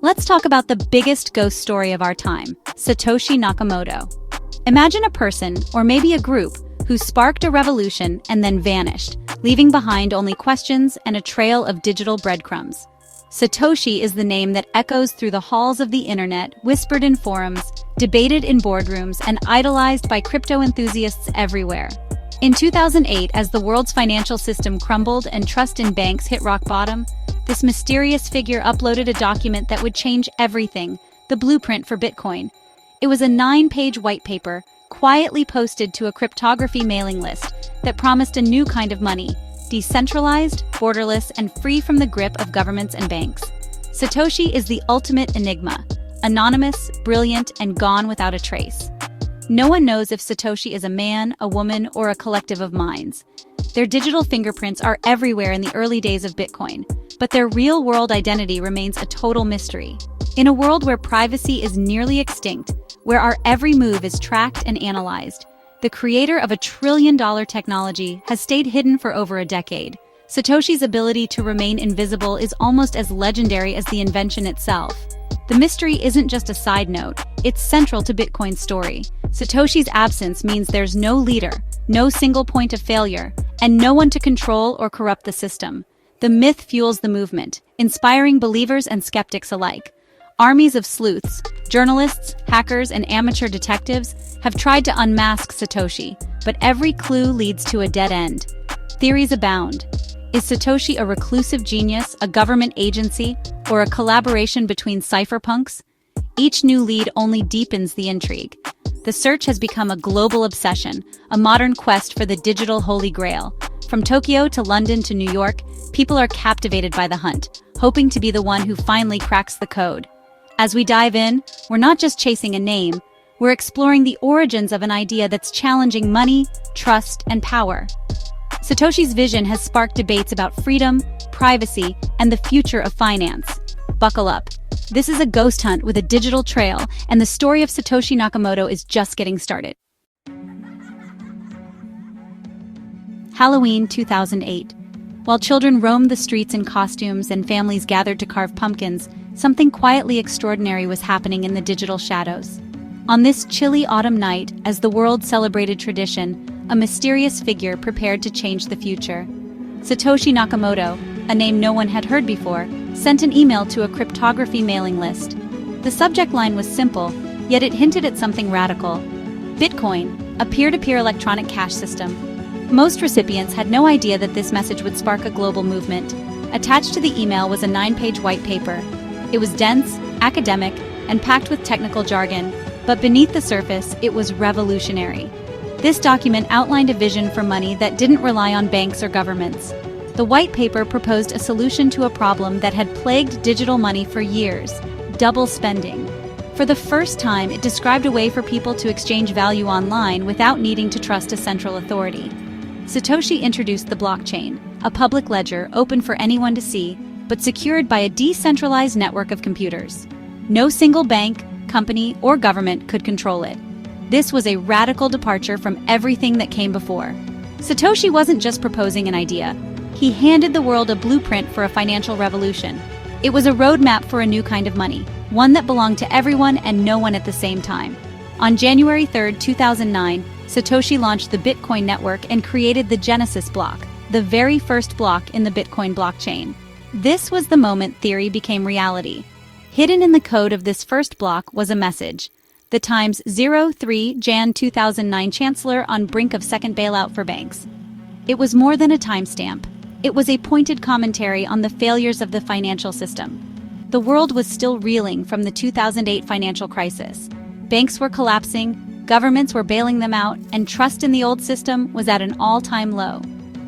Let's talk about the biggest ghost story of our time, Satoshi Nakamoto. Imagine a person, or maybe a group, who sparked a revolution and then vanished, leaving behind only questions and a trail of digital breadcrumbs. Satoshi is the name that echoes through the halls of the internet, whispered in forums, debated in boardrooms, and idolized by crypto enthusiasts everywhere. In 2008, as the world's financial system crumbled and trust in banks hit rock bottom, this mysterious figure uploaded a document that would change everything, the blueprint for Bitcoin. It was a 9-page white paper, quietly posted to a cryptography mailing list that promised a new kind of money, decentralized, borderless, and free from the grip of governments and banks. Satoshi is the ultimate enigma, anonymous, brilliant, and gone without a trace. No one knows if Satoshi is a man, a woman, or a collective of minds. Their digital fingerprints are everywhere in the early days of Bitcoin, but their real-world identity remains a total mystery. In a world where privacy is nearly extinct, where our every move is tracked and analyzed, the creator of a trillion-dollar technology has stayed hidden for over a decade. Satoshi's ability to remain invisible is almost as legendary as the invention itself. The mystery isn't just a side note, it's central to Bitcoin's story. Satoshi's absence means there's no leader, no single point of failure, and no one to control or corrupt the system. The myth fuels the movement, inspiring believers and skeptics alike. Armies of sleuths, journalists, hackers, and amateur detectives have tried to unmask Satoshi, but every clue leads to a dead end. Theories abound. Is Satoshi a reclusive genius, a government agency, or a collaboration between cypherpunks? Each new lead only deepens the intrigue. The search has become a global obsession, a modern quest for the digital holy grail. From Tokyo to London to New York, people are captivated by the hunt, hoping to be the one who finally cracks the code. As we dive in, we're not just chasing a name, we're exploring the origins of an idea that's challenging money, trust, and power. Satoshi's vision has sparked debates about freedom, privacy, and the future of finance. Buckle up. This is a ghost hunt with a digital trail, and the story of Satoshi Nakamoto is just getting started. Halloween 2008. While children roamed the streets in costumes and families gathered to carve pumpkins, something quietly extraordinary was happening in the digital shadows. On this chilly autumn night, as the world celebrated tradition, a mysterious figure prepared to change the future. Satoshi Nakamoto, a name no one had heard before, sent an email to a cryptography mailing list. The subject line was simple, yet it hinted at something radical. Bitcoin, a peer-to-peer electronic cash system. Most recipients had no idea that this message would spark a global movement. Attached to the email was a 9-page white paper. It was dense, academic, and packed with technical jargon, but beneath the surface, it was revolutionary. This document outlined a vision for money that didn't rely on banks or governments. The white paper proposed a solution to a problem that had plagued digital money for years: double spending. For the first time, it described a way for people to exchange value online without needing to trust a central authority. Satoshi introduced the blockchain, a public ledger open for anyone to see, but secured by a decentralized network of computers. No single bank, company, or government could control it. This was a radical departure from everything that came before. Satoshi wasn't just proposing an idea. He handed the world a blueprint for a financial revolution. It was a roadmap for a new kind of money, one that belonged to everyone and no one at the same time. On January 3, 2009, Satoshi launched the Bitcoin network and created the Genesis block, the very first block in the Bitcoin blockchain. This was the moment theory became reality. Hidden in the code of this first block was a message. The Times 03 Jan 2009 Chancellor on brink of second bailout for banks. It was more than a timestamp. It was a pointed commentary on the failures of the financial system. The world was still reeling from the 2008 financial crisis. Banks were collapsing, governments were bailing them out, and trust in the old system was at an all-time low.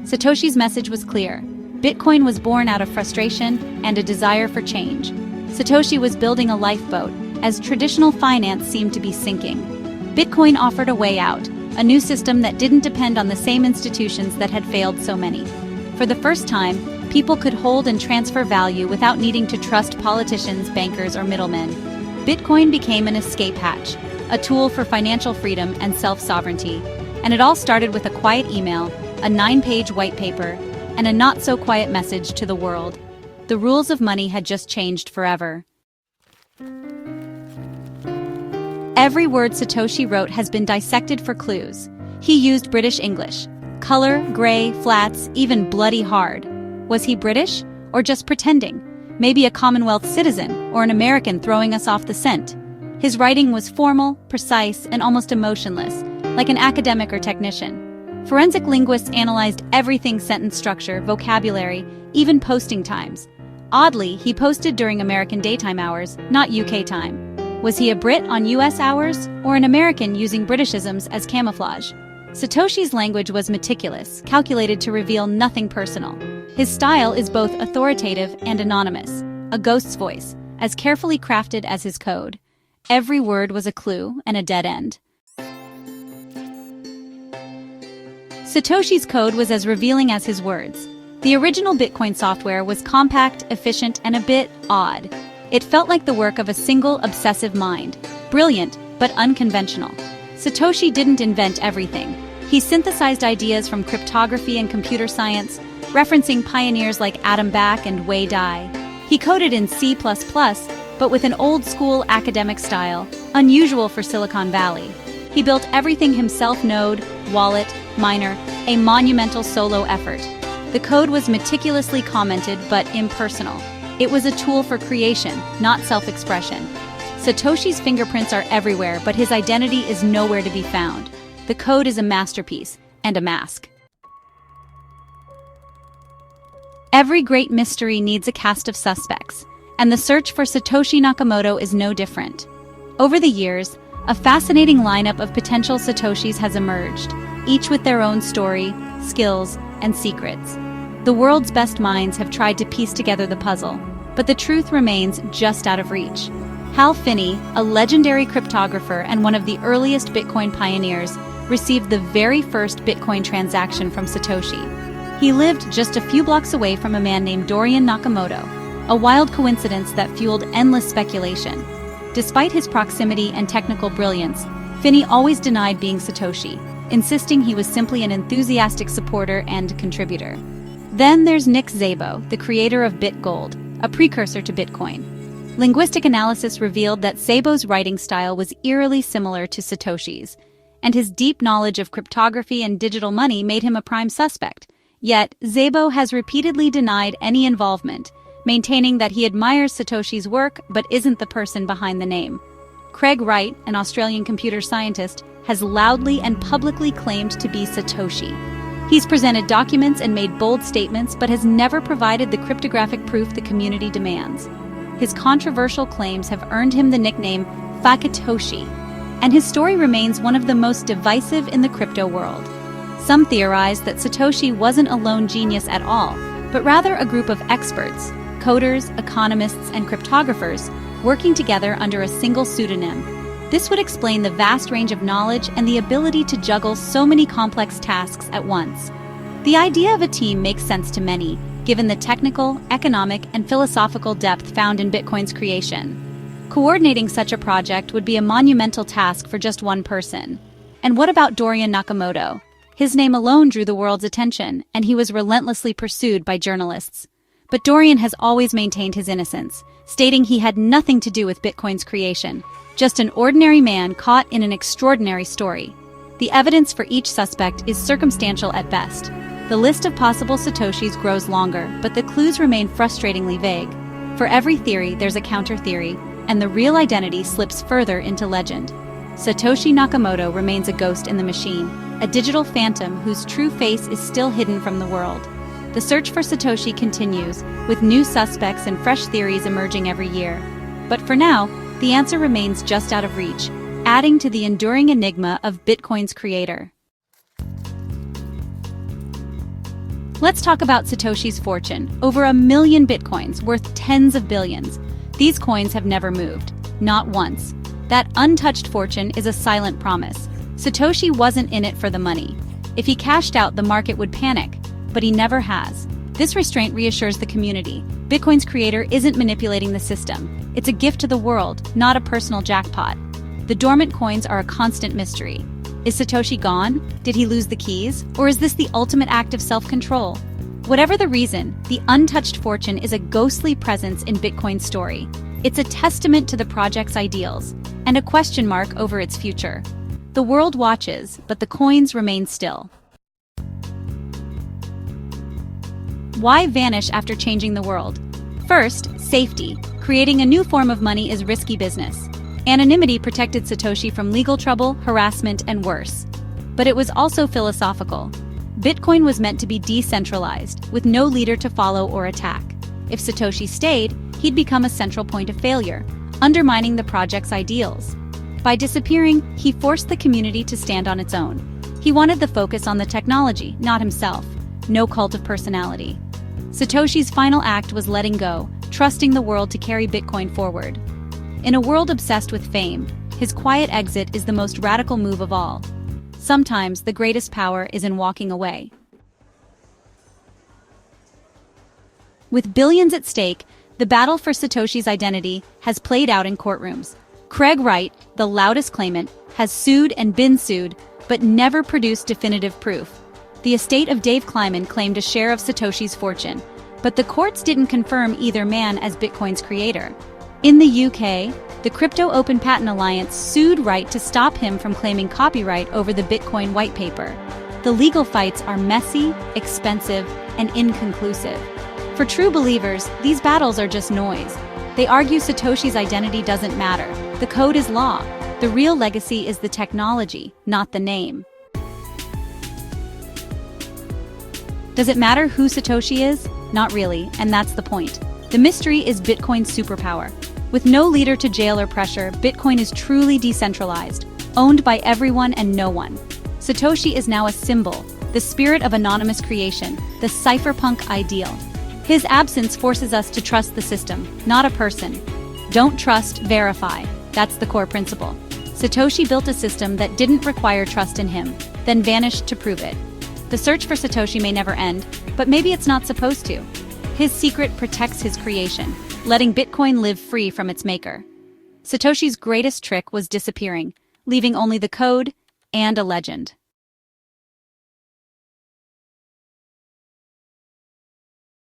Satoshi's message was clear. Bitcoin was born out of frustration and a desire for change. Satoshi was building a lifeboat, as traditional finance seemed to be sinking. Bitcoin offered a way out, a new system that didn't depend on the same institutions that had failed so many. For the first time, people could hold and transfer value without needing to trust politicians, bankers, or middlemen. Bitcoin became an escape hatch, a tool for financial freedom and self-sovereignty. And it all started with a quiet email, a 9-page white paper, and a not-so-quiet message to the world. The rules of money had just changed forever. Every word Satoshi wrote has been dissected for clues. He used British English. Color, gray, flats, even bloody hard. Was he British? Or just pretending? Maybe a Commonwealth citizen, or an American throwing us off the scent. His writing was formal, precise, and almost emotionless, like an academic or technician. Forensic linguists analyzed everything: sentence structure, vocabulary, even posting times. Oddly, he posted during American daytime hours, not UK time. Was he a Brit on US hours, or an American using Britishisms as camouflage? Satoshi's language was meticulous, calculated to reveal nothing personal. His style is both authoritative and anonymous, a ghost's voice, as carefully crafted as his code. Every word was a clue and a dead end. Satoshi's code was as revealing as his words. The original Bitcoin software was compact, efficient, and a bit odd. It felt like the work of a single obsessive mind, brilliant but unconventional. Satoshi didn't invent everything. He synthesized ideas from cryptography and computer science, referencing pioneers like Adam Back and Wei Dai. He coded in C++, but with an old-school academic style, unusual for Silicon Valley. He built everything himself: node, wallet, miner, a monumental solo effort. The code was meticulously commented but impersonal. It was a tool for creation, not self-expression. Satoshi's fingerprints are everywhere, but his identity is nowhere to be found. The code is a masterpiece and a mask. Every great mystery needs a cast of suspects, and the search for Satoshi Nakamoto is no different. Over the years, a fascinating lineup of potential Satoshis has emerged, each with their own story, skills, and secrets. The world's best minds have tried to piece together the puzzle, but the truth remains just out of reach. Hal Finney, a legendary cryptographer and one of the earliest Bitcoin pioneers, received the very first Bitcoin transaction from Satoshi. He lived just a few blocks away from a man named Dorian Nakamoto, a wild coincidence that fueled endless speculation. Despite his proximity and technical brilliance, Finney always denied being Satoshi, insisting he was simply an enthusiastic supporter and contributor. Then there's Szabo, the creator of BitGold, a precursor to Bitcoin. Linguistic analysis revealed that Szabo's writing style was eerily similar to Satoshi's, and his deep knowledge of cryptography and digital money made him a prime suspect. Yet, Szabo has repeatedly denied any involvement, maintaining that he admires Satoshi's work but isn't the person behind the name. Craig Wright, an Australian computer scientist, has loudly and publicly claimed to be Satoshi. He's presented documents and made bold statements, but has never provided the cryptographic proof the community demands. His controversial claims have earned him the nickname Fakatoshi, and his story remains one of the most divisive in the crypto world. Some theorize that Satoshi wasn't a lone genius at all, but rather a group of experts, coders, economists, and cryptographers, working together under a single pseudonym. This would explain the vast range of knowledge and the ability to juggle so many complex tasks at once. The idea of a team makes sense to many, given the technical, economic, and philosophical depth found in Bitcoin's creation. Coordinating such a project would be a monumental task for just one person. And what about Dorian Nakamoto? His name alone drew the world's attention, and he was relentlessly pursued by journalists. But Dorian has always maintained his innocence, stating he had nothing to do with Bitcoin's creation, just an ordinary man caught in an extraordinary story. The evidence for each suspect is circumstantial at best. The list of possible Satoshis grows longer, but the clues remain frustratingly vague. For every theory, there's a counter-theory, and the real identity slips further into legend. Satoshi Nakamoto remains a ghost in the machine, a digital phantom whose true face is still hidden from the world. The search for Satoshi continues, with new suspects and fresh theories emerging every year. But for now, the answer remains just out of reach, adding to the enduring enigma of Bitcoin's creator. Let's talk about Satoshi's fortune. Over 1 million Bitcoins, worth tens of billions. These coins have never moved, not once. That untouched fortune is a silent promise. Satoshi wasn't in it for the money. If he cashed out, the market would panic, but he never has. This restraint reassures the community. Bitcoin's creator isn't manipulating the system. It's a gift to the world, not a personal jackpot. The dormant coins are a constant mystery. Is Satoshi gone? Did he lose the keys? Or is this the ultimate act of self-control? Whatever the reason, the untouched fortune is a ghostly presence in Bitcoin's story. It's a testament to the project's ideals. and a question mark over its future. The world watches, but the coins remain still. Why vanish after changing the world? First, safety. Creating a new form of money is risky business. Anonymity protected Satoshi from legal trouble, harassment, and worse. But it was also philosophical. Bitcoin was meant to be decentralized, with no leader to follow or attack. If Satoshi stayed, he'd become a central point of failure, undermining the project's ideals. By disappearing, he forced the community to stand on its own. He wanted the focus on the technology, not himself. No cult of personality. Satoshi's final act was letting go, trusting the world to carry Bitcoin forward. In a world obsessed with fame, his quiet exit is the most radical move of all. Sometimes the greatest power is in walking away. With billions at stake, the battle for Satoshi's identity has played out in courtrooms. Craig Wright, the loudest claimant, has sued and been sued, but never produced definitive proof. The estate of Dave Kleiman claimed a share of Satoshi's fortune, but the courts didn't confirm either man as Bitcoin's creator. In the UK, the Crypto Open Patent Alliance sued Wright to stop him from claiming copyright over the Bitcoin white paper. The legal fights are messy, expensive, and inconclusive. For true believers, these battles are just noise. They argue Satoshi's identity doesn't matter. The code is law. The real legacy is the technology, not the name. Does it matter who Satoshi is? Not really, and that's the point. The mystery is Bitcoin's superpower. With no leader to jail or pressure, Bitcoin is truly decentralized, owned by everyone and no one. Satoshi is now a symbol, the spirit of anonymous creation, the cypherpunk ideal. His absence forces us to trust the system, not a person. Don't trust, verify. That's the core principle. Satoshi built a system that didn't require trust in him, then vanished to prove it. The search for Satoshi may never end, but maybe it's not supposed to. His secret protects his creation, letting Bitcoin live free from its maker. Satoshi's greatest trick was disappearing, leaving only the code and a legend.